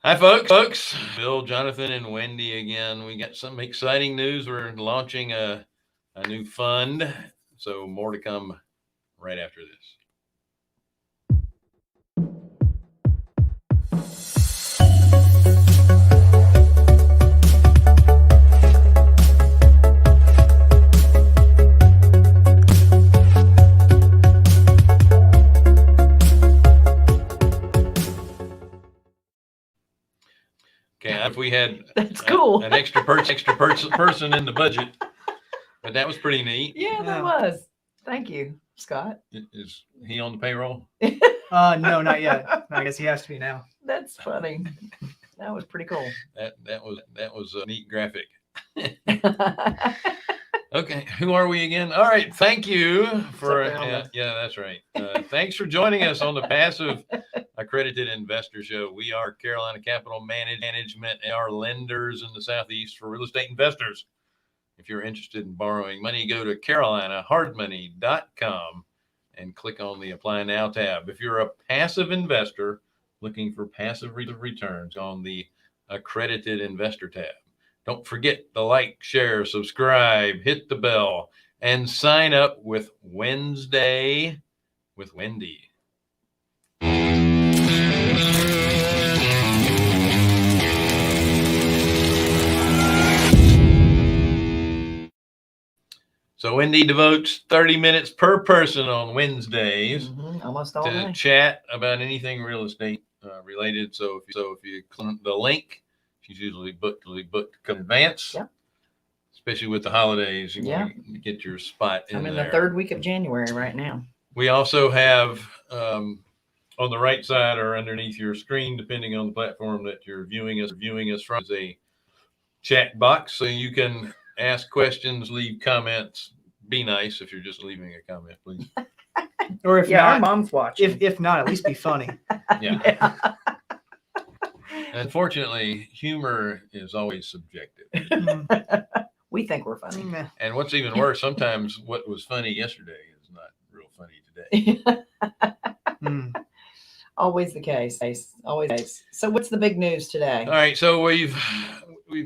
Hi, folks. Bill, Jonathan, and Wendy again. We got some exciting news. We're launching a new fund, so more to come right after this. Okay, if we had That's cool. an extra person in the budget, but that was pretty neat. Yeah, that was. Thank you, Scott. Is he on the payroll? No, not yet. I guess he has to be now. That's funny. That was pretty cool. That was a neat graphic. Okay, who are we again? All right, thank you for yeah, that's right. Thanks for joining us on the Passive Accredited Investor Show. We are Carolina Capital Management and our lenders in the Southeast for real estate investors. If you're interested in borrowing money, go to carolinahardmoney.com and click on the Apply Now tab. If you're a passive investor looking for passive returns, on the Accredited Investor tab. Don't forget to like, share, subscribe, hit the bell, and sign up with Wednesday with Wendy. So Wendy devotes 30 minutes per person on Wednesdays almost all to day. chat about anything real estate related. So if you click the link, she's usually booked in advance. Yeah. Especially with the holidays, you want to get your spot in there. I'm in the third week of January right now. We also have on the right side or underneath your screen, depending on the platform that you're viewing us from, is a chat box, so you can ask questions, leave comments. Be nice if you're just leaving a comment, please. Or if Yeah, our not, mom's watching. if not, at least be funny. Yeah. Unfortunately, humor is always subjective. We think we're funny. And what's even worse, sometimes what was funny yesterday is not real funny today. Always the case. Always the case. So what's the big news today? All right, so we've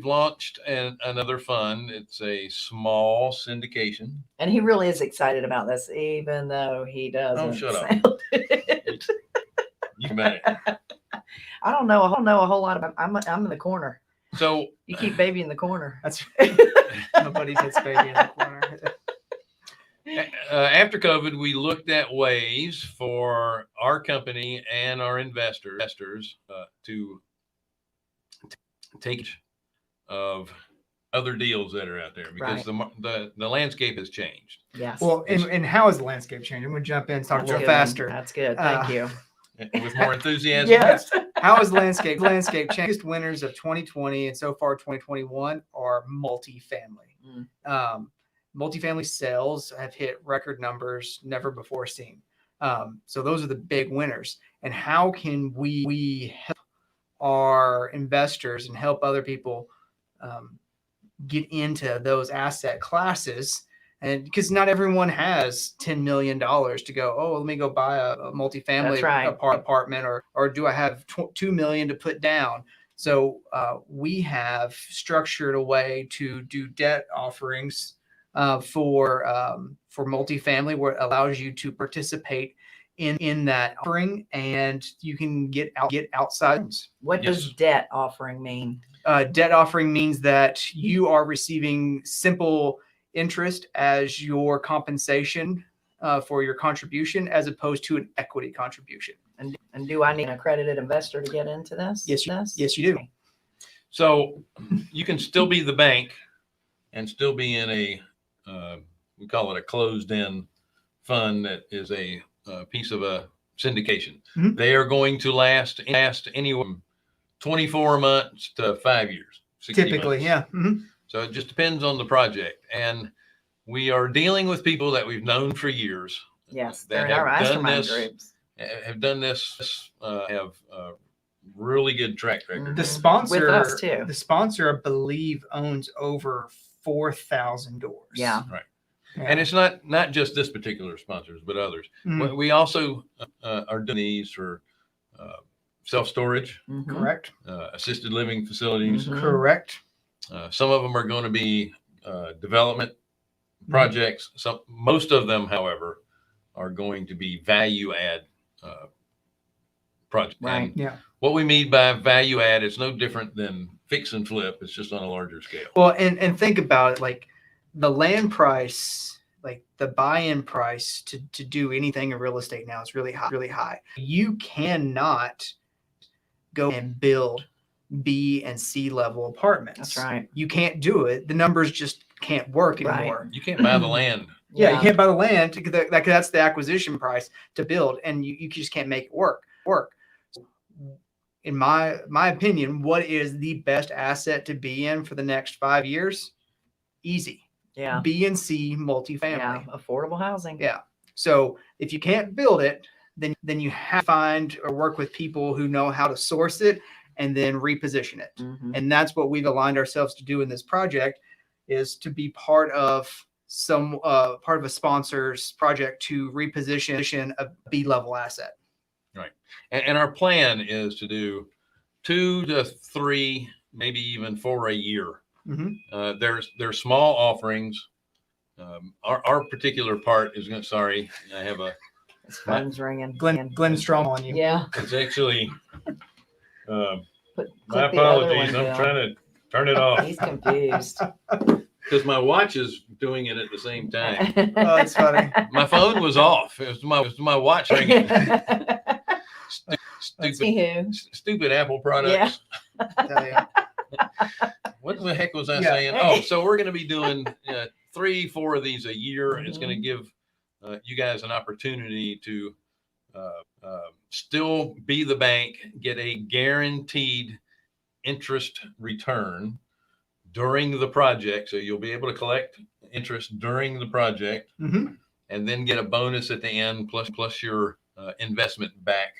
launched another fund. It's a small syndication. And he really is excited about this, even though he doesn't. Oh, shut up. It. You can bet it. I don't know a whole lot about. I'm in the corner. So you keep baby in the corner. That's right. Nobody puts baby in the corner. After COVID, we looked at ways for our company and our investors to take of other deals that are out there, because the landscape has changed. Yes. Well, and how is the landscape changing? I'm going to jump in and talk a little faster. That's good. Thank you. With more enthusiasm. Yes. How is landscape changing? Biggest winners of 2020 and so far 2021 are multifamily. Multifamily sales have hit record numbers never before seen. So those are the big winners. And how can we help our investors and help other people get into those asset classes? And because not everyone has $10 million to go, oh, let me go buy a multifamily apartment, or do I have $2 million to put down? So we have structured a way to do debt offerings for multifamily, where it allows you to participate in that offering, and you can get outside. What does debt offering mean? Debt offering means that you are receiving simple interest as your compensation for your contribution, as opposed to an equity contribution. And do I need an accredited investor to get into this? Yes, you do. So you can still be the bank and still be in a we call it a closed-end fund that is a piece of a syndication. Mm-hmm. They are going to last anywhere from 24 months to 5 years. Typically, months. Yeah. Mm-hmm. So it just depends on the project. And we are dealing with people that we've known for years. Yes, that have done this, groups. Have done this, have really good track record. The sponsor, with us too. The sponsor, I believe, owns over 4,000 doors. Yeah. Right. Yeah. And it's not just this particular sponsors, but others. Mm-hmm. We also are doing these for self-storage, Mhm. Correct. assisted living facilities. Mhm. Correct. Some of them are going to be development projects. Most of them, however, are going to be value add projects. Right. And Yeah. what we mean by value add is no different than fix and flip. It's just on a larger scale. Well, and think about it, like the land price, like the buy-in price to do anything in real estate now is really high, really high. You cannot go and build B and C level apartments. That's right. You can't do it. The numbers just can't work Right. anymore. You can't buy the land. Yeah, you can't buy the land. That's the acquisition price to build, and you just can't make it work. In my opinion, what is the best asset to be in for the next 5 years? Easy. Yeah. B and C multifamily. Yeah. Affordable housing. Yeah. So if you can't build it, then you have to find or work with people who know how to source it and then reposition it. Mhm. And that's what we've aligned ourselves to do in this project, is to be part of a sponsor's project to reposition a B level asset. Right. And our plan is to do 2 to 3, maybe even 4 a year. Mm-hmm. There's small offerings. Our particular part is going to, sorry, I have His phone's ringing. Glenn Strom on you. Yeah. it's actually, my Click the other apologies. one, I'm Bill. trying to turn it off He's confused. because my watch is doing it at the same time. Oh, that's funny. My phone was off. It was my watch ringing. Anywho. Stupid Apple products. I tell you. What the heck was I Yeah. saying? Oh, so we're going to be doing 3, 4 of these a year. It's going to give you guys an opportunity to still be the bank, get a guaranteed interest return during the project. So you'll be able to collect interest during the project, Mm-hmm. and then get a bonus at the end, plus your investment back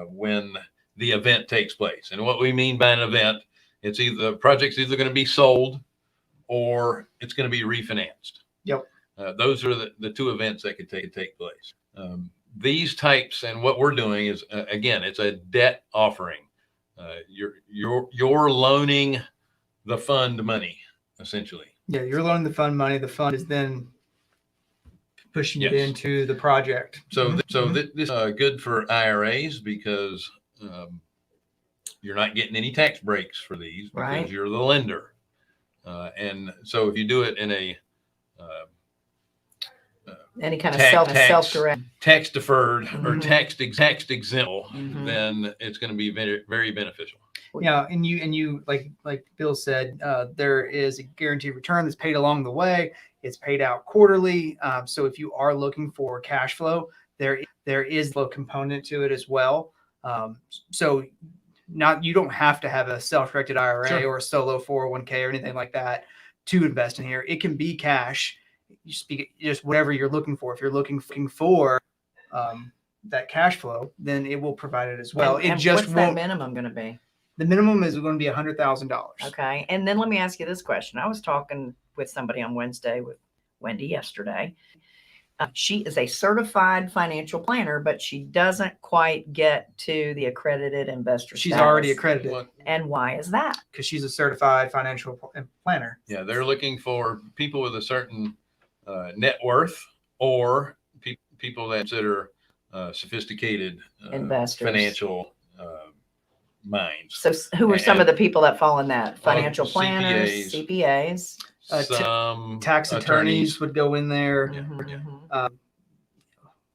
when the event takes place. And what we mean by an event, it's either the project's either going to be sold or it's going to be refinanced. Yep. Those are the 2 events that could take place. These types, and what we're doing is again, it's a debt offering. You're loaning the fund money essentially. Yeah, you're loaning the fund money. The fund is then pushing it Yes. into the project. So, Mhm. this is good for IRAs because you're not getting any tax breaks for these because Right. you're the lender. And so if you do it in a Any kind of Tax- self-direct. tax deferred or Mhm. tax exempt, Mhm. then it's going to be very, very beneficial. Yeah, and you like Bill said, there is a guaranteed return that's paid along the way. It's paid out quarterly. So if you are looking for cash flow, there is a component to it as well. So you don't have to have a self-directed IRA Sure. or a solo 401k or anything like that to invest in here. It can be cash. You speak just whatever you're looking for. If you're looking for that cash flow, then it will provide it as well. And it just what's that won't. minimum going to be? The minimum is going to be $100,000. Okay. And then let me ask you this question. I was talking with somebody on Wednesday with Wendy yesterday. She is a certified financial planner, but she doesn't quite get to the accredited investor She's status. already accredited Well, And why is that? because she's a certified financial planner. yeah, they're looking for people with a certain net worth or people that consider sophisticated Investors. financial minds. So who are some And- of the people that fall in that? Financial CPAs. planners, CPAs. Some Tax attorneys would go in there. Mhm.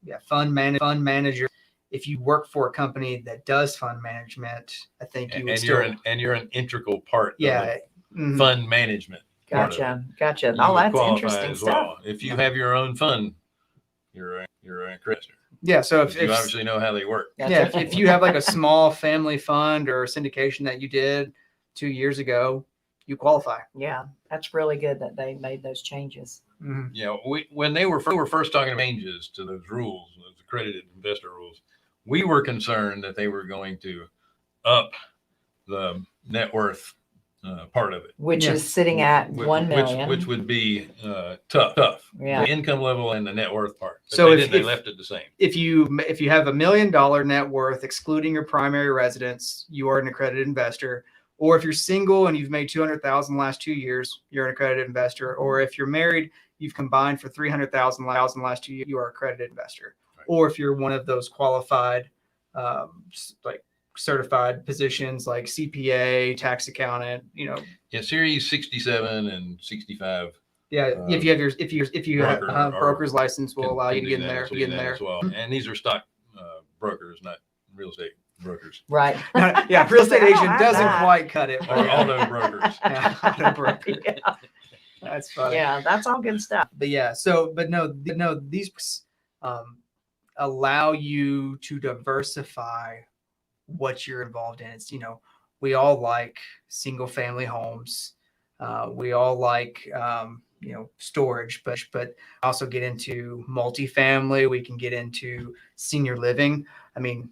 Yeah, fund manager. If you work for a company that does fund management, I think you would and still. you're an integral part Yeah. of Mhm. fund management. part of it. Gotcha. You Oh, would that's qualify interesting as stuff. well. If you have your own fund, you're an accreditor. Yeah. So You obviously know how they work. yeah, if you have like a small family fund or syndication that you did 2 years ago, you qualify. Yeah, that's really good that they made those changes. Mhm. Yeah, when they were first talking changes to those rules, those accredited investor rules, we were concerned that they were going to up the net worth part of it. which Yeah. is sitting at Wh- 1 million. Which would be tough. Yeah. The income level and the net worth part. But So they left it the same. If you have $1 million net worth, excluding your primary residence, you are an accredited investor. Or if you're single and you've made 200,000 last 2 years, you're an accredited investor. Or if you're married, you've combined for 300,000 last 2 years, you are an accredited investor. Right. Or if you're one of those qualified, like certified positions like CPA, tax accountant, Yeah, Series 67 and 65. Yeah, if you have broker or broker's license will can- allow you can to do get in that there. as- Get in do that there as well. And these are stock brokers, not real estate brokers Right. Yeah, real estate I don't agent have doesn't that. quite cut it. or auto brokers. Yeah, auto broker. Yeah. That's funny. Yeah, that's all good stuff. But yeah, but no, these allow you to diversify what you're involved in. It's we all like single family homes. We all like storage, but also get into multifamily. We can get into senior living. I mean,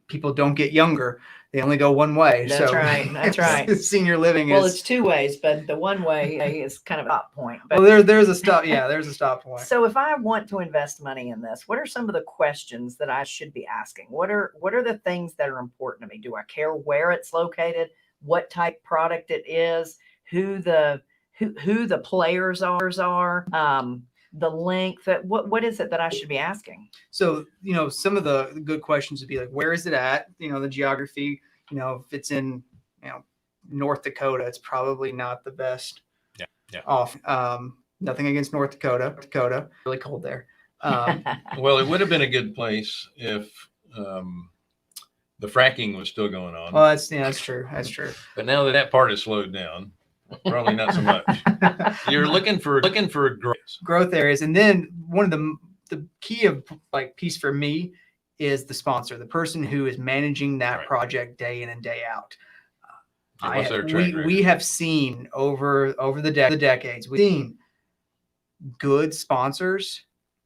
people don't get younger; they only go one way. That's so right. That's right. Senior living Well, is it's two ways, but the one way is kind of a stop point. But well, there's a stop. Yeah, there's a stop point. so if I want to invest money in this, what are some of the questions that I should be asking? What are the things that are important to me? Do I care where it's located, what type product it is, who the players are, the length, what is it that I should be asking? So, some of the good questions would be like, where is it at? The geography, if it's in, North Dakota, it's probably not the best. Yeah. Off. Nothing against North Dakota, really cold there. Well, it would have been a good place if the fracking was still going on. Well, that's true. That's true. But now that part is slowed down, probably not so much. You're looking for Growth areas. And then one of the key of piece for me is the sponsor, the person who is managing that Right. project day in and day out. And what's their track record? We have seen over the decades, we've seen good sponsors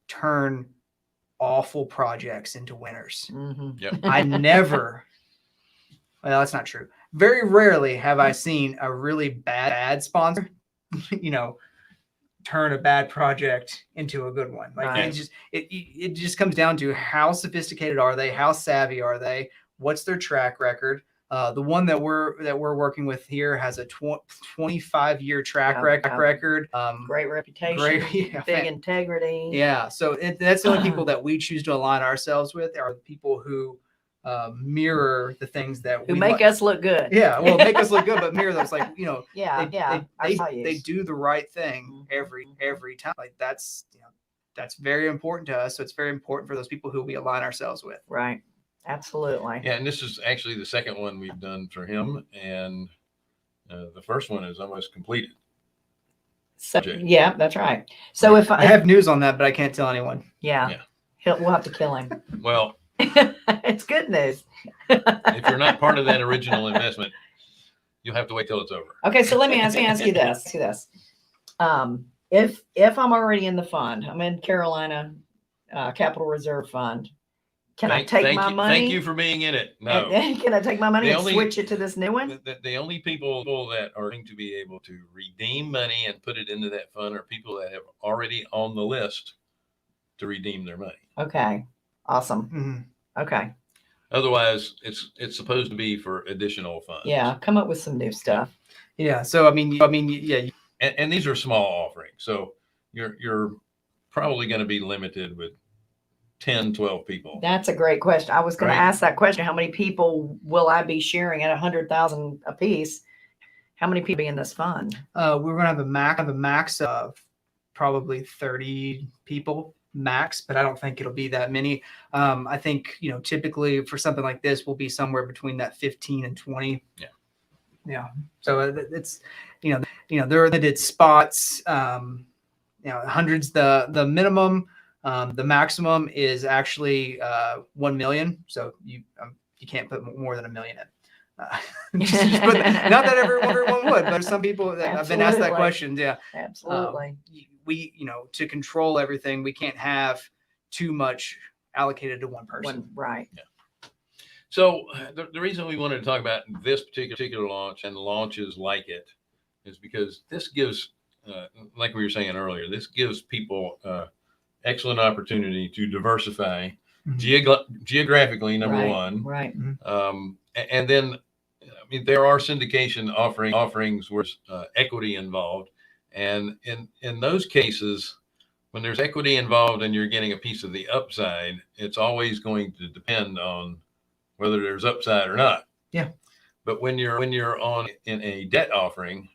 turn awful projects into winners. Mhm. Yep. Well, that's not true. Very rarely have I seen a really bad sponsor, turn a bad project into a good one. Like Right. it just comes down to how sophisticated are they? How savvy are they? What's their track record? The one that we're working with here has a 25-year track Yeah. record. Great reputation, yeah, big integrity. Yeah, so that's the only people that we choose to align ourselves with are the people who mirror the things that Who we make like. us look good. Yeah, well, make us look good, but mirror those Yeah, I saw you. they do the right thing every time. Like that's very important to us. So it's very important for those people who we align ourselves with. Right. Absolutely. Yeah, and this is actually the second one we've done for him, and the first one is almost completed. So, Project. yeah, that's right. So if I have news on that, but I can't tell anyone. yeah. Yeah. We'll have to kill him. Well, It's good news. if you're not part of that original investment, you'll have to wait till it's over. Okay, so let me ask you this. If I'm already in the fund, I'm in Carolina Capital Reserve Fund. Can I take my money? Thank you for being in it. No. And then can I take my money The and only- switch it to this new one? The only people that are going to be able to redeem money and put it into that fund are people that have already on the list to redeem their money. Okay. Awesome. Mhm. Okay. Otherwise, it's supposed to be for additional funds. Yeah. Come up with some new stuff. Yeah. So I mean, yeah. And these are small offerings, so you're probably going to be limited with 10, 12 people. That's a great question. I was going Right. to ask that question. How many people will I be sharing at 100,000 a piece? How many people in this fund? We're gonna have a max of probably 30 people max, but I don't think it'll be that many. I think typically for something like this, we'll be somewhere between that 15 and 20. Yeah. Yeah. So it's there are limited spots. Hundreds the minimum. The maximum is actually 1 million. So you can't put more than $1 million in. Not that everyone would, but there's some people that have been asked that Absolutely. question. Yeah. Absolutely. We to control everything, we can't have too much allocated to one person. Right. So the reason we wanted to talk about this particular launch and launches like it is because this gives, like we were saying earlier, this gives people excellent opportunity to diversify geographically, number Right, one. right. And then, I mean, there are syndication offerings where equity involved. And in those cases, when there's equity involved and you're getting a piece of the upside, it's always going to depend on whether there's upside or not. Yeah. But when you're on in a debt offering,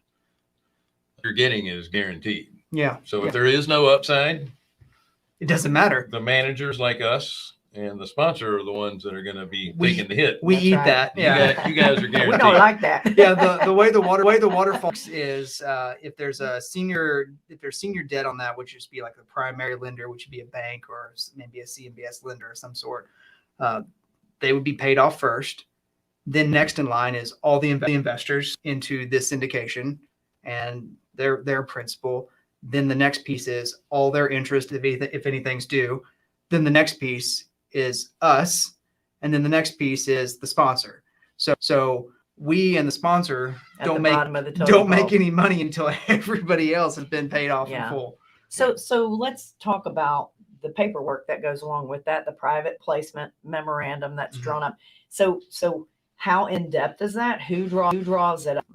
what you're getting is guaranteed. Yeah. So if there is no upside, it doesn't matter. The managers like us and the sponsor are the ones that are going to be taking the hit. We That's eat right. that. Yeah. You guys are guaranteed. We don't like that. Yeah, the way the water works is if there's senior debt on that, which would just be like the primary lender, which would be a bank or maybe a CMBS lender of some sort, they would be paid off first. Then next in line is all the investors into this syndication and their principal. Then the next piece is all their interest if anything's due. Then the next piece is us, and then the next piece is the sponsor. So we and the sponsor don't make any money until everybody else has been paid off in full. So let's talk about the paperwork that goes along with that, the private placement memorandum that's drawn up. So how in depth is that? Who draws it up?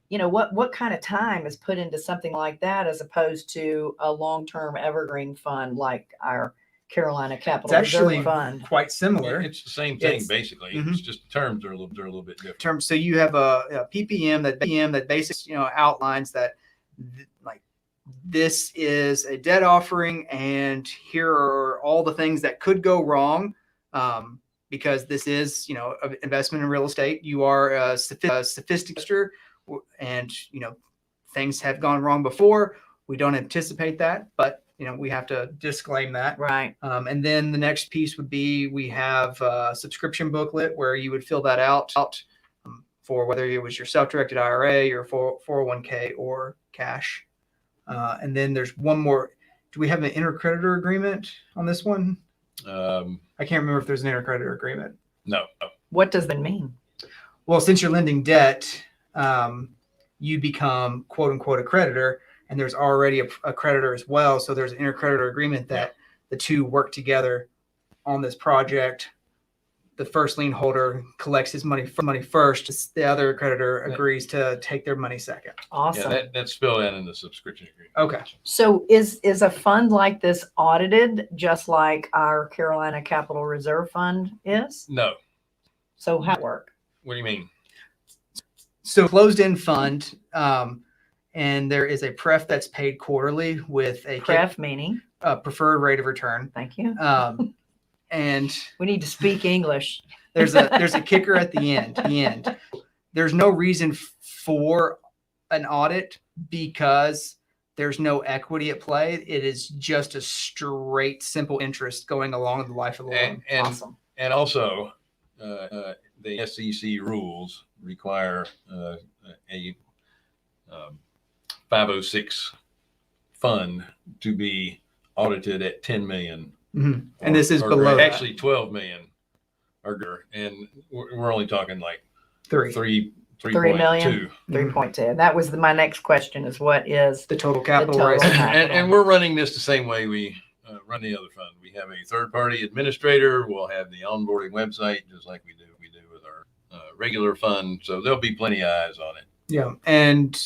What kind of time is put into something like that as opposed to a long-term evergreen fund like our Carolina Capital Reserve Fund? Quite similar. It's the same thing basically. It's just the terms are a little bit different. So you have a PPM that basically outlines that like this is a debt offering and here are all the things that could go wrong. Because this is, an investment in real estate. You are a sophisticated and, things have gone wrong before. We don't anticipate that, but, we have to disclaim that. Right. And then the next piece would be, we have a subscription booklet where you would fill that out for whether it was your self-directed IRA, your 401k or cash. And then there's one more. Do we have an intercreditor agreement on this one? I can't remember if there's an intercreditor agreement. No. What does that mean? Well, since you're lending debt, you become quote unquote a creditor, and there's already a creditor as well. So there's an intercreditor agreement that the two work together on this project. The first lien holder collects his money first. The other creditor agrees to take their money second. Awesome. Yeah, that's spelled out in the subscription agreement. Okay. So is a fund like this audited just like our Carolina Capital Reserve Fund is? No. So how it work? What do you mean? So closed-end fund, and there is a pref that's paid quarterly with a Pref meaning? Preferred rate of return. Thank you. And we need to speak English. there's a kicker at the end. There's no reason for an audit because there's no equity at play. It is just a straight, simple interest going along the life of the loan. Awesome. And also, the SEC rules require a 506 fund to be audited at 10 million. Mm-hmm. And this is below actually 12 million or greater, and we're only talking like 3 million. 3.2. That was my next question: is what is the total capital raise? And we're running this the same way we run the other fund. We have a third-party administrator. We'll have the onboarding website just like we do with our regular fund. So there'll be plenty of eyes on it. Yeah, and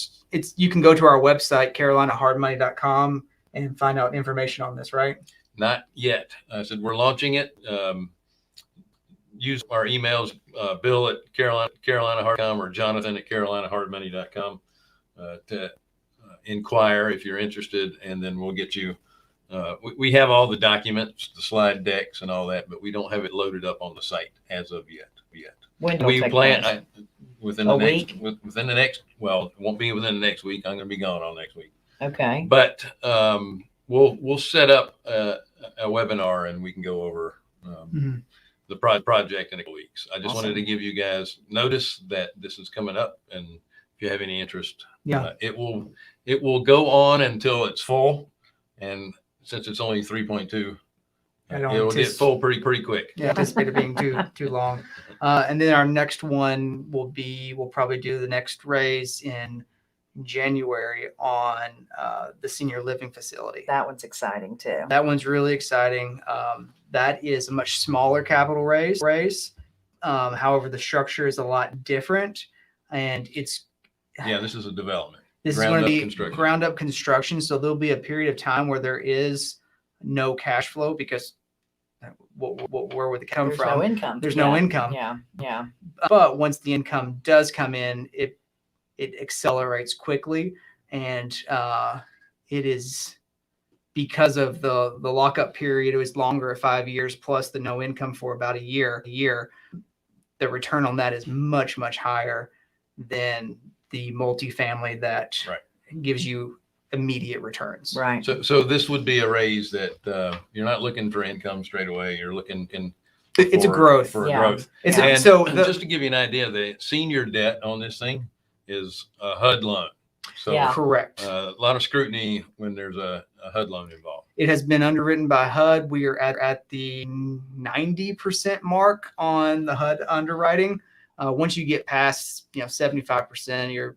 you can go to our website carolinahardmoney.com and find out information on this, right? Not yet. I said we're launching it. Use our emails, Bill at carolinahard.com or Jonathan at carolinahardmoney.com to inquire if you're interested, and then we'll get you. We have all the documents, the slide decks, and all that, but we don't have it loaded up on the site as of yet. When do we plan place? within the next. Well, it won't be within the next week. I'm going to be gone all next week. Okay. But we'll set up a webinar and we can go over the project in a couple weeks. I just wanted to give you guys notice that this is coming up, and if you have any interest, it will go on until it's full. And since it's only 3.2, I don't It'll get antici- full pretty quick. Yeah, anticipate it being too long. And then our next one we'll probably do the next raise in January on the senior living facility. That one's exciting too. That one's really exciting. That is a much smaller capital raise. However, the structure is a lot different, and it's This is a development. this is Ground going to up be construction. ground up construction. So there'll be a period of time where there is no cash flow because where would it come There's from? no income. There's no income. Yeah. But once the income does come in, it accelerates quickly, and it is because of the lockup period. It was longer at 5 years plus the no income for about a year. The return on that is much higher than the multifamily that gives you immediate returns. Right. So this would be a raise that you're not looking for income straight away. You're looking It's a growth. for Yeah. growth. It's And so just to give you an idea, the senior debt on this thing is a HUD loan. So Yeah. correct. a lot of scrutiny when there's a HUD loan involved. It has been underwritten by HUD. We are at the 90% mark on the HUD underwriting. Once you get past 75%,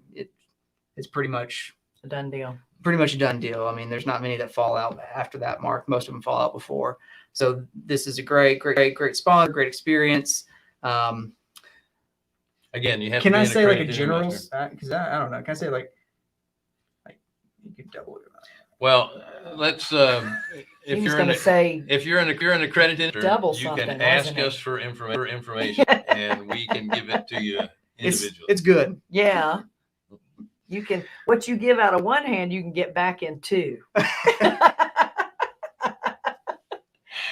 it's pretty much A done deal. a done deal. I mean, there's not many that fall out after that mark. Most of them fall out before. So this is a great sponsor, great experience. Again, you have Can to be I an say like a accredited general? investor. Because I don't know. Can I say like you could double it? Well, let's He if was you're going an to say if you're an accredited investor, Double you something, can ask wasn't it? us for information and we can give it to you individually. It's good. yeah. You can what you give out of one hand, you can get back in two.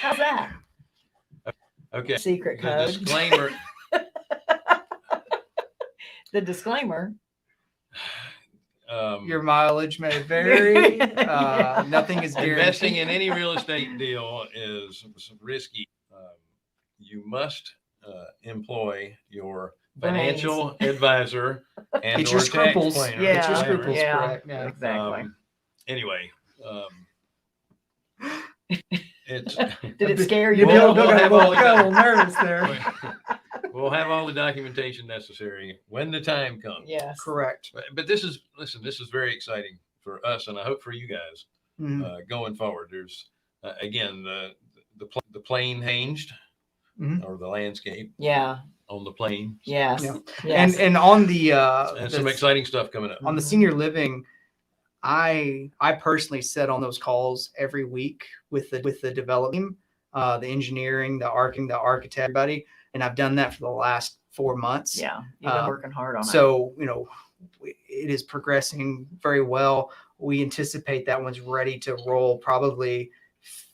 How's that? Okay. Secret The code. disclaimer. The disclaimer. Your mileage may vary. Nothing is guaranteed. Investing in any real estate deal is risky. You must employ your financial advisor and Get your or tax scruples. planner. Yeah. Get your scruples Yeah. correct. Yeah. Exactly. Anyway, it's Did it scare you? Bill Bill? have all the got a little nervous there. we'll have all the documentation necessary when the time comes. Yes. Correct. But this is very exciting for us, and I hope for you guys Mhm. going forward. There's again the plane hinged Mhm. or the landscape Yeah. on the plane, Yes. Yeah. Yes. And on the and some exciting stuff coming up. on the senior living, I personally sit on those calls every week with the development team, the engineering, the architect, everybody, and I've done that for the last 4 months. Yeah. You've been working hard on it. So it is progressing very well. We anticipate that one's ready to roll probably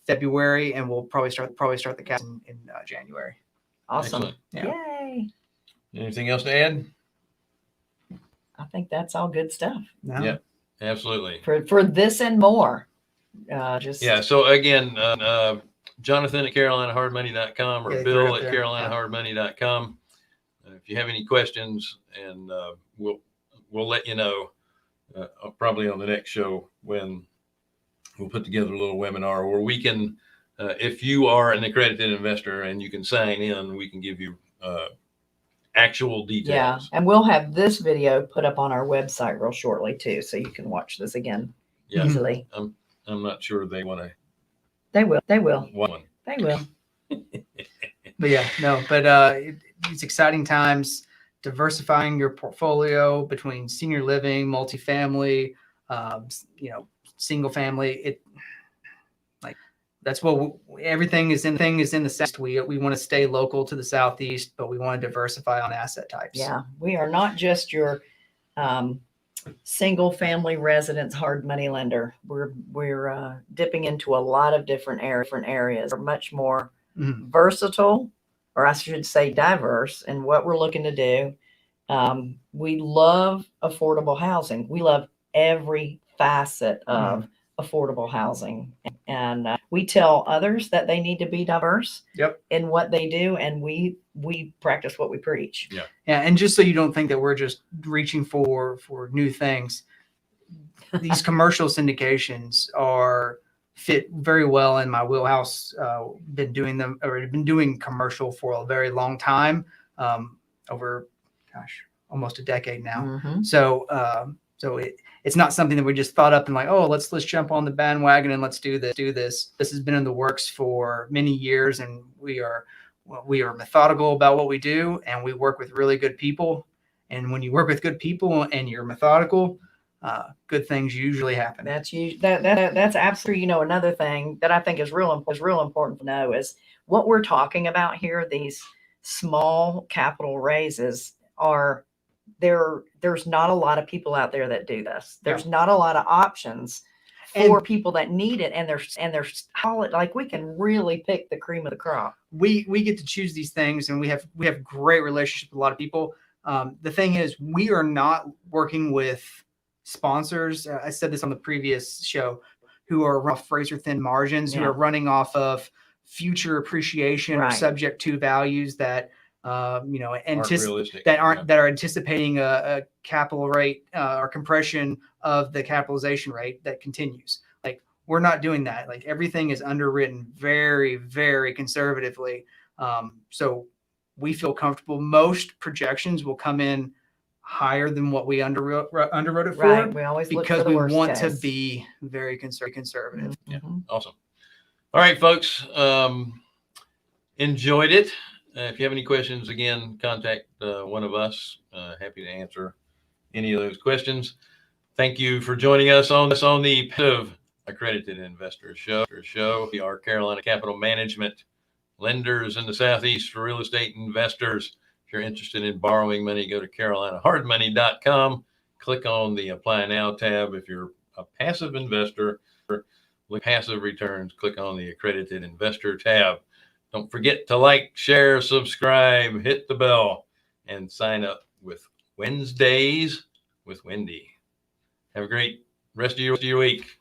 February, and we'll probably start the cast in January. Awesome. Excellent. Yeah. Yay. Anything else to add? I think that's all good stuff No? Yeah. Absolutely. for this and more. Just Yeah. So again, Jonathan at CarolinaHardMoney.com or Yeah, Bill right at there. CarolinaHardMoney.com. If you have any questions, and we'll let you know probably on the next show when we'll put together a little webinar where we can, if you are an accredited investor and you can sign in, we can give you actual Yeah, details. and we'll have this video put up on our website real shortly too, so you can watch this again Yeah. easily. I'm not sure they want to They will. They will. one. They will. But yeah, no, but it's exciting times, diversifying your portfolio between senior living, multifamily, single family. That's what everything is in the South. We want to stay local to the Southeast, but we want to diversify on asset types. Yeah, we are not just your single family residence hard money lender. We're dipping into a lot of different areas. We're much more Mhm. versatile, or I should say diverse, in what we're looking to do. We love affordable housing. We love every facet of affordable housing, and we tell others that they need to be diverse in what they do, and we practice what we preach. Yeah, and just so you don't think that we're just reaching for new things, these commercial syndications are fit very well in my wheelhouse. Been doing commercial for a very long time, over, almost a decade now. Mhm. So, it's not something that we just thought up and like, oh, let's jump on the bandwagon and let's do this. This has been in the works for many years, and we are methodical about what we do, and we work with really good people. And when you work with good people and you're methodical, good things usually happen. That's absolutely, another thing that I think is real important to know is what we're talking about here. These small capital raises are there's not a lot of people out there that do this. There's not a lot of options for people that need it, and there's like we can really pick the cream of the crop. We get to choose these things, and we have great relationships with a lot of people. The thing is, we are not working with sponsors. I said this on the previous show, who are off razor thin margins, who are running off of future appreciation or subject to values that are anticipating a capital rate or compression of the capitalization rate that continues. Like, we're not doing that. Like, everything is underwritten very, very conservatively. So we feel comfortable. Most projections will come in higher than what we underwrote it for. Right. We always look because for the we worst want case. to be very conservative. Yeah. Awesome. All right, folks. Enjoyed it. If you have any questions, again, contact one of us. Happy to answer any of those questions. Thank you for joining us on the Accredited Investor Show. We are Carolina Capital Management, lenders in the Southeast for real estate investors. If you're interested in borrowing money, go to carolinahardmoney.com. Click on the Apply Now tab. If you're a passive investor with passive returns, click on the Accredited Investor tab. Don't forget to like, share, subscribe, hit the bell, and sign up with Wednesdays with Wendy. Have a great rest of your week.